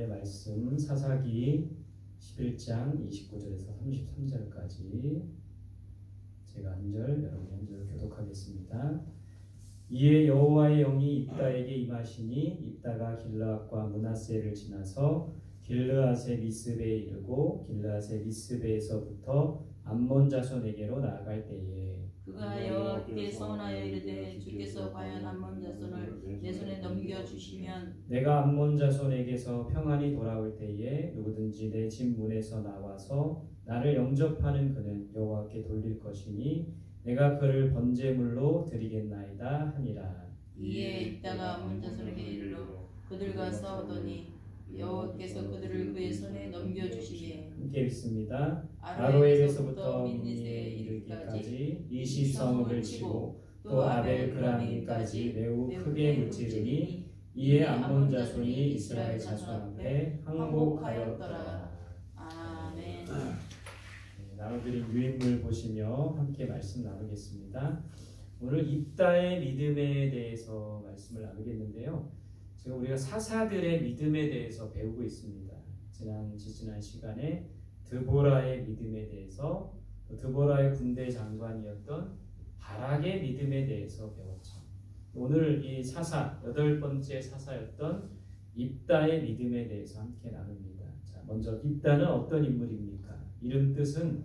하나님의 말씀 사사기 11장 29절에서 33절까지 제가 한 절, 여러분이 한 절 교독하겠습니다. 이에 여호와의 영이 입다에게 임하시니 입다가 길르앗과 므낫세를 지나서 길르앗의 미스베에 이르고 길르앗의 미스베에서부터 암몬 자손에게로 나아갈 때에 그가 여호와께 서원하여 이르되 주께서 과연 암몬 자손을 내 손에 넘겨주시면 내가 암몬 자손에게서 평안히 돌아올 때에 누구든지 내 집 문에서 나와서 나를 영접하는 그는 여호와께 돌릴 것이니 내가 그를 번제물로 드리겠나이다 하니라. 이에 입다가 암몬 자손에게 이르러 그들과 싸우더니 여호와께서 그들을 그의 손에 넘겨주시게. 함께 읽습니다. 아로엘에서부터 민니세에 이르기까지 20성읍을 치고 또 아벨 그람까지 매우 크게 무찌르니 이에 암몬 자손이 이스라엘 자손 앞에 항복하였더라. 아멘. 나눠드린 유인물 보시며 함께 말씀 나누겠습니다. 오늘 입다의 믿음에 대해서 말씀을 나누겠는데요. 지금 우리가 사사들의 믿음에 대해서 배우고 있습니다. 지난 시간에 드보라의 믿음에 대해서, 또 드보라의 군대 장관이었던 바락의 믿음에 대해서 배웠죠. 오늘 이 사사, 8번째 사사였던 입다의 믿음에 대해서 함께 나눕니다. 자, 먼저 입다는 어떤 인물입니까? 이름 뜻은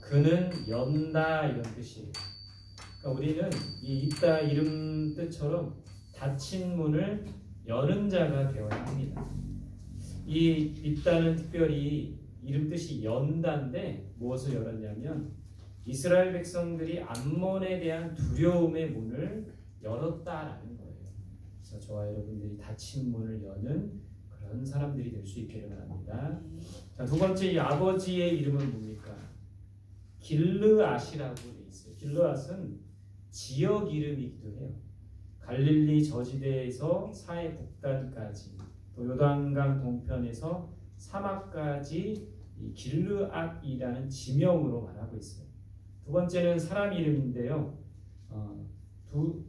그는 연다 이런 뜻이에요. 그러니까 우리는 이 입다 이름 뜻처럼 닫힌 문을 여는 자가 되어야 합니다. 이 입다는 특별히 이름 뜻이 연다인데 무엇을 열었냐면 이스라엘 백성들이 암몬에 대한 두려움의 문을 열었다라는 거예요. 그래서 저와 여러분들이 닫힌 문을 여는 그런 사람들이 될 수 있기를 바랍니다. 자, 두 번째 이 아버지의 이름은 뭡니까? 길르앗이라고 되어 있어요. 길르앗은 지역 이름이기도 해요. 갈릴리 저지대에서 사해 북단까지 또 요단강 동편에서 사막까지 이 길르앗이라는 지명으로 말하고 있어요. 두 번째는 사람 이름인데요.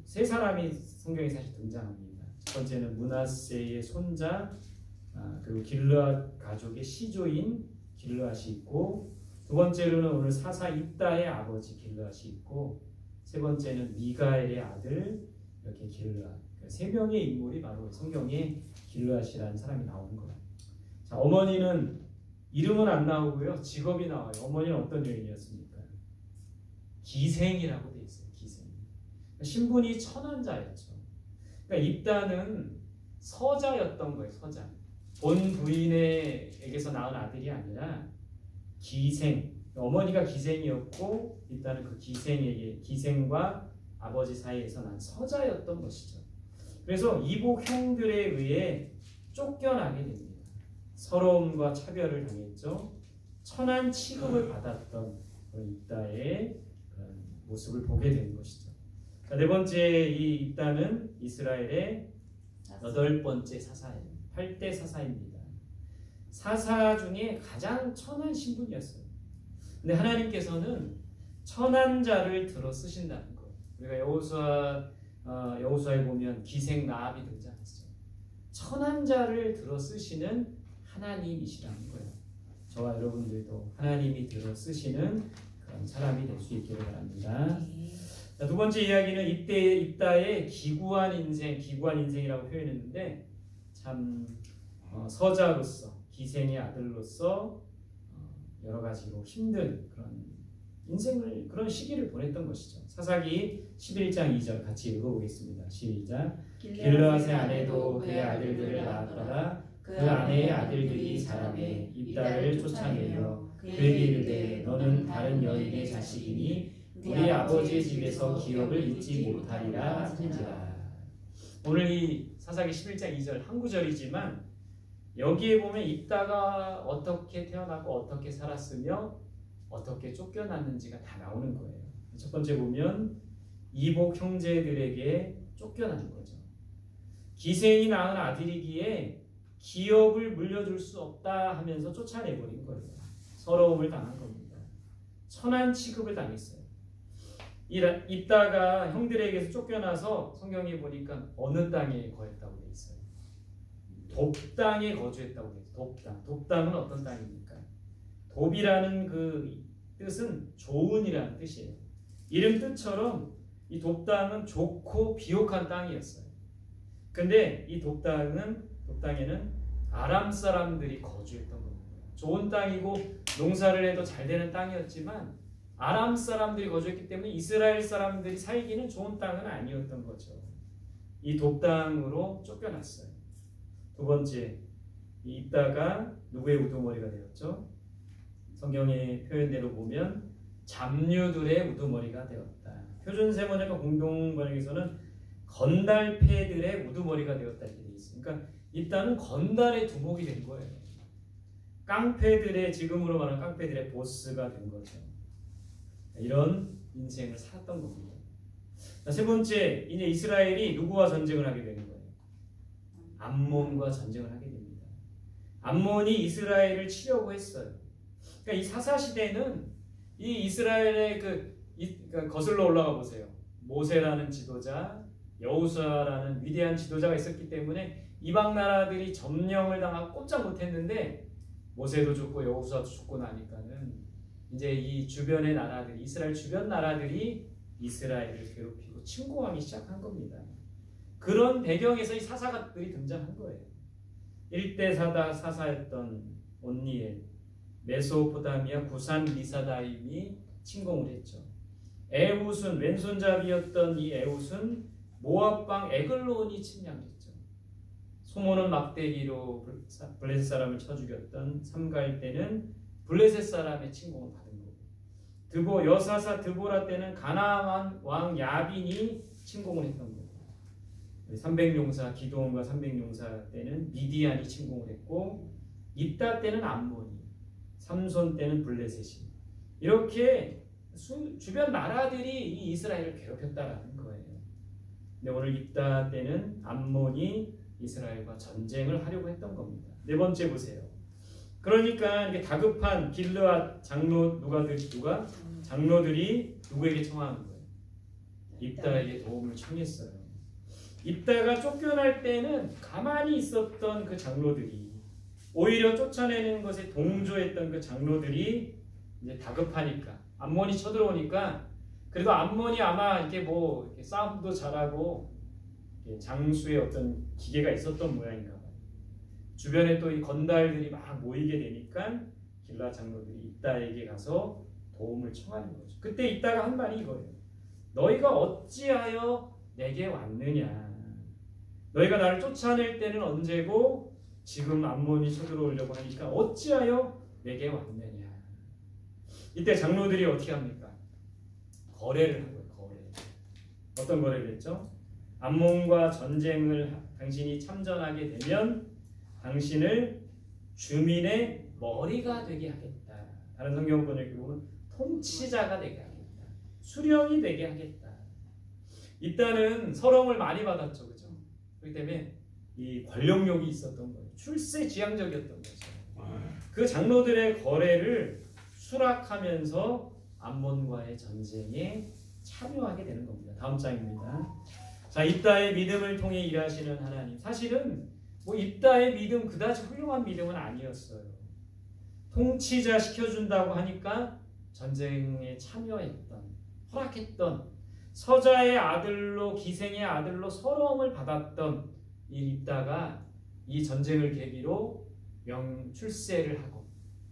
세 사람이 성경에 사실 등장합니다. 첫 번째는 므낫세의 손자 그리고 길르앗 가족의 시조인 길르앗이 있고, 두 번째로는 오늘 사사 입다의 아버지 길르앗이 있고, 세 번째는 미가엘의 아들 이렇게 길르앗. 세 명의 인물이 바로 성경에 길르앗이라는 사람이 나오는 거예요. 자, 어머니는 이름은 안 나오고요. 직업이 나와요. 어머니는 어떤 여인이었습니까? 기생이라고 돼 있어요. 기생. 신분이 천한자였죠. 그러니까 입다는 서자였던 거예요. 서자. 본 부인에게서 낳은 아들이 아니라 기생. 어머니가 기생이었고 입다는 그 기생과 아버지 사이에서 난 서자였던 것이죠. 그래서 이복 형들에 의해 쫓겨나게 됩니다. 서러움과 차별을 당했죠. 천한 취급을 받았던 그런 입다의 그런 모습을 보게 된 것이죠. 자, 네 번째 이 입다는 이스라엘의 8번째 사사예요. 8대 사사입니다. 사사 중에 가장 천한 신분이었어요. 근데 하나님께서는 천한 자를 들어 쓰신다는 거예요. 우리가 여호수아에 보면 기생 라합이 등장했어요. 천한 자를 들어 쓰시는 하나님이시라는 거예요. 저와 여러분들도 하나님이 들어 쓰시는 그런 사람이 될 수 있기를 바랍니다. 자, 두 번째 이야기는 입다의 기구한 인생이라고 표현했는데 참 서자로서 기생의 아들로서 여러 가지로 힘든 그런 인생을 그런 시기를 보냈던 것이죠. 사사기 11장 2절 같이 읽어보겠습니다. 시작. 길르앗의 아내도 그의 아들들을 낳았더라. 그 아내의 아들들이 자라매 입다를 쫓아내며 그에게 이르되 너는 다른 여인의 자식이니 우리 아버지의 집에서 기업을 잊지 못하리라 한지라. 오늘 이 사사기 11장 2절 한 구절이지만 여기에 보면 입다가 어떻게 태어나고 어떻게 살았으며 어떻게 쫓겨났는지가 다 나오는 거예요. 첫 번째 보면 이복 형제들에게 쫓겨난 거죠. 기생이 낳은 아들이기에 기업을 물려줄 수 없다 하면서 쫓아내버린 거예요. 서러움을 당한 겁니다. 천한 취급을 당했어요. 입다가 형들에게서 쫓겨나서 성경에 보니까 어느 땅에 거했다고 돼 있어요. 돕당에 거주했다고 해요. 돕당. 돕당은 어떤 땅입니까? 돕이라는 그 뜻은 좋은이라는 뜻이에요. 이름 뜻처럼 이 돕당은 좋고 비옥한 땅이었어요. 근데 이 돕당에는 아람 사람들이 거주했던 겁니다. 좋은 땅이고 농사를 해도 잘 되는 땅이었지만 아람 사람들이 거주했기 때문에 이스라엘 사람들이 살기는 좋은 땅은 아니었던 거죠. 이 돕당으로 쫓겨났어요. 두 번째, 입다가 누구의 우두머리가 되었죠? 성경의 표현대로 보면 잡류들의 우두머리가 되었다. 표준 세번역과 공동 번역에서는 건달패들의 우두머리가 되었다 이렇게 되어 있어요. 그러니까 입다는 건달의 두목이 된 거예요. 깡패들의, 지금으로 말하는 깡패들의 보스가 된 거죠. 이런 인생을 살았던 겁니다. 세 번째, 이제 이스라엘이 누구와 전쟁을 하게 되는 거예요? 암몬과 전쟁을 하게 됩니다. 암몬이 이스라엘을 치려고 했어요. 그러니까 이 사사시대는 이 이스라엘의 그러니까 거슬러 올라가 보세요. 모세라는 지도자, 여호수아라는 위대한 지도자가 있었기 때문에 이방 나라들이 점령을 당하고 꼼짝 못했는데 모세도 죽고 여호수아도 죽고 나니까는 이제 이 주변의 나라들이, 이스라엘 주변 나라들이 이스라엘을 괴롭히고 침공하기 시작한 겁니다. 그런 배경에서 이 사사들이 등장한 거예요. 1대 사사였던 온니엘, 메소포타미아 구산 리사다임이 침공을 했죠. 에훗은 왼손잡이였던 이 에훗은 모압방 에글론이 침략했죠. 소모는 막대기로 블레셋 사람을 쳐 죽였던 삼갈 때는 블레셋 사람의 침공을 받은 거고, 드보 여사사 드보라 때는 가나안 왕 야빈이 침공을 했던 거고, 300용사 기드온과 300용사 때는 미디안이 침공을 했고, 입다 때는 암몬이, 삼손 때는 블레셋이, 이렇게 주변 나라들이 이 이스라엘을 괴롭혔다라는 거예요. 근데 오늘 입다 때는 암몬이 이스라엘과 전쟁을 하려고 했던 겁니다. 네 번째 보세요. 그러니까 이게 다급한 길르앗 장로들이 누구에게 청하는 거예요? 입다에게 도움을 청했어요. 입다가 쫓겨날 때는 가만히 있었던 그 장로들이, 오히려 쫓아내는 것에 동조했던 그 장로들이 이제 다급하니까, 암몬이 쳐들어오니까, 그래도 암몬이 아마 이렇게 이렇게 싸움도 잘하고 장수의 어떤 기계가 있었던 모양인가 봐요. 주변에 또 이 건달들이 막 모이게 되니까 길라 장로들이 입다에게 가서 도움을 청하는 거죠. 그때 입다가 한 말이 이거예요. 너희가 어찌하여 내게 왔느냐? 너희가 나를 쫓아낼 때는 언제고 지금 암몬이 쳐들어오려고 하니까 어찌하여 내게 왔느냐? 이때 장로들이 어떻게 합니까? 거래를 한 거예요. 거래. 어떤 거래를 했죠? 암몬과 전쟁을 당신이 참전하게 되면 당신을 주민의 머리가 되게 하겠다. 다른 성경 번역에 보면 통치자가 되게 하겠다. 수령이 되게 하겠다. 이때는 서령을 많이 받았죠. 그죠? 그렇기 때문에 이 권력욕이 있었던 거예요. 출세지향적이었던 거죠. 그 장로들의 거래를 수락하면서 암몬과의 전쟁에 참여하게 되는 겁니다. 다음 장입니다. 자, 입다의 믿음을 통해 일하시는 하나님. 사실은 입다의 믿음 그다지 훌륭한 믿음은 아니었어요. 통치자 시켜준다고 하니까 전쟁에 참여했던, 허락했던, 서자의 아들로, 기생의 아들로 서러움을 받았던 이 입다가 이 전쟁을 계기로 출세를 하고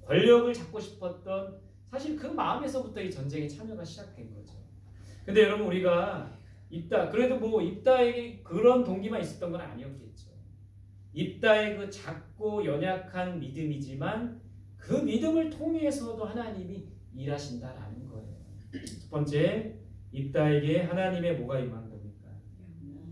권력을 잡고 싶었던, 사실 그 마음에서부터 이 전쟁에 참여가 시작된 거죠. 근데 여러분, 우리가 그래도 입다에게 그런 동기만 있었던 건 아니었겠죠. 입다의 그 작고 연약한 믿음이지만 그 믿음을 통해서도 하나님이 일하신다라는 거예요. 첫 번째, 입다에게 하나님의 뭐가 임한 겁니까?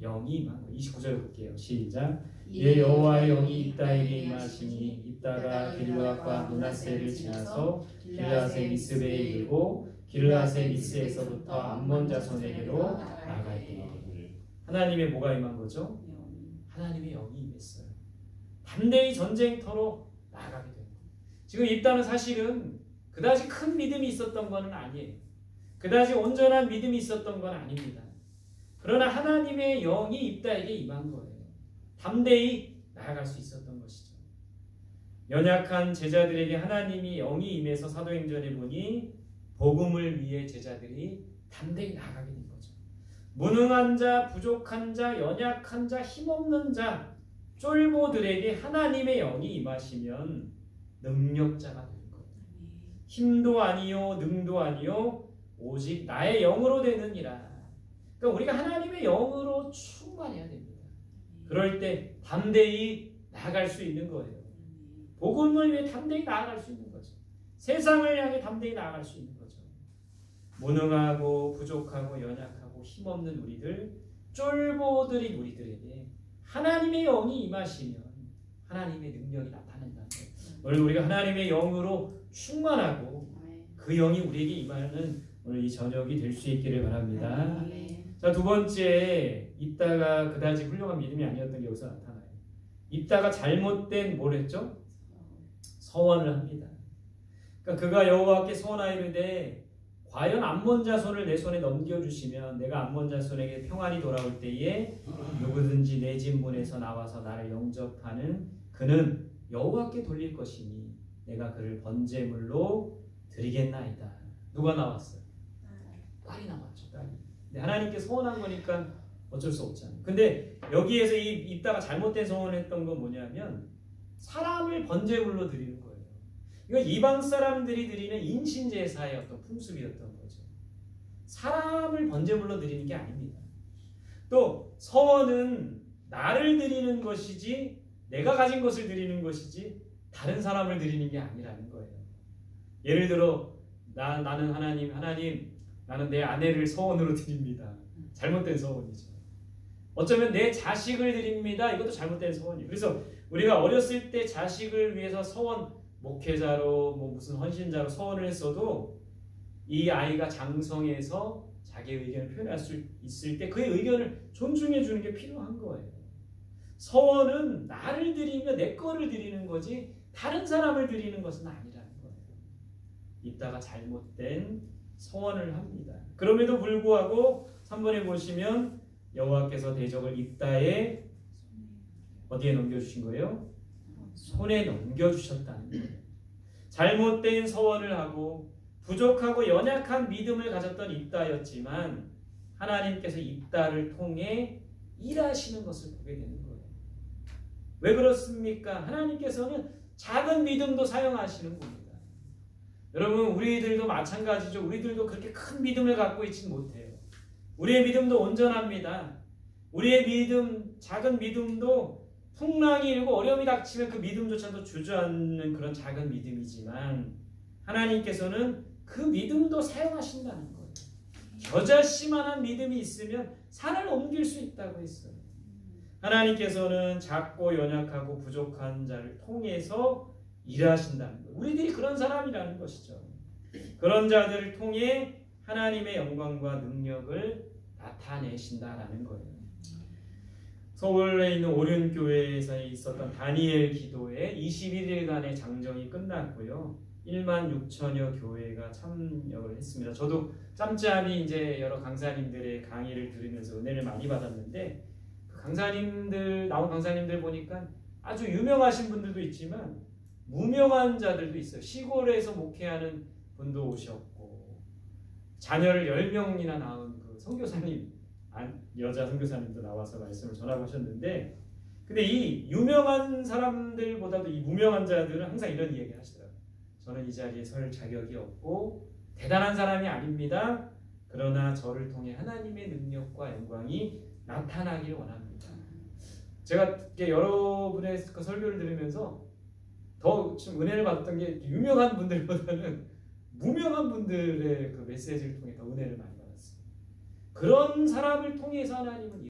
영이 임한 거예요. 29절 볼게요. 시작. 예, 여호와의 영이 입다에게 임하시니 입다가 길르앗과 므낫세를 지나서 길르앗의 미스베에 이르고 길르앗의 미스에서부터 암몬 자손에게로 나아가니. 하나님의 뭐가 임한 거죠? 하나님의 영이 임했어요. 담대히 전쟁터로 나아가게 됩니다. 지금 입다는 사실은 그다지 큰 믿음이 있었던 것은 아니에요. 그다지 온전한 믿음이 있었던 건 아닙니다. 그러나 하나님의 영이 입다에게 임한 거예요. 담대히 나아갈 수 있었던 것이죠. 연약한 제자들에게 하나님이 영이 임해서 사도행전에 보니 복음을 위해 제자들이 담대히 나아가게 된 거죠. 무능한 자, 부족한 자, 연약한 자, 힘없는 자, 쫄보들에게 하나님의 영이 임하시면 능력자가 되는 거예요. 힘도 아니요, 능도 아니요, 오직 나의 영으로 되느니라. 그러니까 우리가 하나님의 영으로 충만해야 됩니다. 그럴 때 담대히 나아갈 수 있는 거예요. 복음을 위해 담대히 나아갈 수 있는 거죠. 세상을 향해 담대히 나아갈 수 있는 거죠. 무능하고 부족하고 연약하고 힘없는 우리들, 쫄보들인 우리들에게 하나님의 영이 임하시면 하나님의 능력이 나타난다는 거예요. 오늘 우리가 하나님의 영으로 충만하고 그 영이 우리에게 임하는 오늘 이 저녁이 될 수 있기를 바랍니다. 자, 두 번째, 입다가 그다지 훌륭한 믿음이 아니었던 게 여기서 나타나요. 입다가 잘못된 뭘 했죠? 서원을 합니다. 그러니까 그가 여호와께 서원하이르되 과연 암몬 자손을 내 손에 넘겨주시면 내가 암몬 자손에게 평안이 돌아올 때에 누구든지 내 집 문에서 나와서 나를 영접하는 그는 여호와께 돌릴 것이니 내가 그를 번제물로 드리겠나이다. 누가 나왔어요? 딸이 나왔죠. 딸이. 근데 하나님께 서원한 거니까 어쩔 수 없잖아요. 근데 여기에서 이 입다가 잘못된 서원을 했던 건 뭐냐면 사람을 번제물로 드리는 거예요. 이건 이방 사람들이 드리는 인신제사의 어떤 풍습이었던 거죠. 사람을 번제물로 드리는 게 아닙니다. 또 서원은 나를 드리는 것이지 내가 가진 것을 드리는 것이지 다른 사람을 드리는 게 아니라는 거예요. 예를 들어 나는 하나님 나는 내 아내를 서원으로 드립니다. 잘못된 서원이죠. 어쩌면 내 자식을 드립니다. 이것도 잘못된 서원이에요. 그래서 우리가 어렸을 때 자식을 위해서 서원, 목회자로 무슨 헌신자로 서원을 했어도 이 아이가 장성해서 자기의 의견을 표현할 수 있을 때 그의 의견을 존중해 주는 게 필요한 거예요. 서원은 나를 드리며 내 거를 드리는 거지 다른 사람을 드리는 것은 아니라는 거예요. 입다가 잘못된 서원을 합니다. 그럼에도 불구하고 3번에 보시면 여호와께서 대적을 입다의 어디에 넘겨주신 거예요? 손에 넘겨주셨다는 거예요. 잘못된 서원을 하고 부족하고 연약한 믿음을 가졌던 입다였지만 하나님께서 입다를 통해 일하시는 것을 보게 되는 거예요. 왜 그렇습니까? 하나님께서는 작은 믿음도 사용하시는 겁니다. 여러분 우리들도 마찬가지죠. 우리들도 그렇게 큰 믿음을 갖고 있지는 못해요. 우리의 믿음도 온전합니다. 우리의 믿음, 작은 믿음도 풍랑이 일고 어려움이 닥치면 그 믿음조차도 주저앉는 그런 작은 믿음이지만 하나님께서는 그 믿음도 사용하신다는 거예요. 겨자씨만한 믿음이 있으면 산을 옮길 수 있다고 했어요. 하나님께서는 작고 연약하고 부족한 자를 통해서 일하신다는 거예요. 우리들이 그런 사람이라는 것이죠. 그런 자들을 통해 하나님의 영광과 능력을 나타내신다라는 거예요. 서울에 있는 오륜교회에서 있었던 다니엘 기도회 21일간의 장정이 끝났고요. 1만 6천여 교회가 참여를 했습니다. 저도 짬짬이 이제 여러 강사님들의 강의를 들으면서 은혜를 많이 받았는데 그 나온 강사님들 보니까 아주 유명하신 분들도 있지만 무명한 자들도 있어요. 시골에서 목회하는 분도 오셨고 자녀를 10명이나 낳은 그 선교사님, 여자 선교사님도 나와서 말씀을 전하고 하셨는데 근데 이 유명한 사람들보다도 이 무명한 자들은 항상 이런 이야기를 하시더라고요. 저는 이 자리에 설 자격이 없고 대단한 사람이 아닙니다. 그러나 저를 통해 하나님의 능력과 영광이 나타나길 원합니다. 제가 여러분의 그 설교를 들으면서 더 좀 은혜를 받았던 게 유명한 분들보다는 무명한 분들의 그 메시지를 통해 더 은혜를 많이 받았어요. 그런 사람을 통해서 하나님은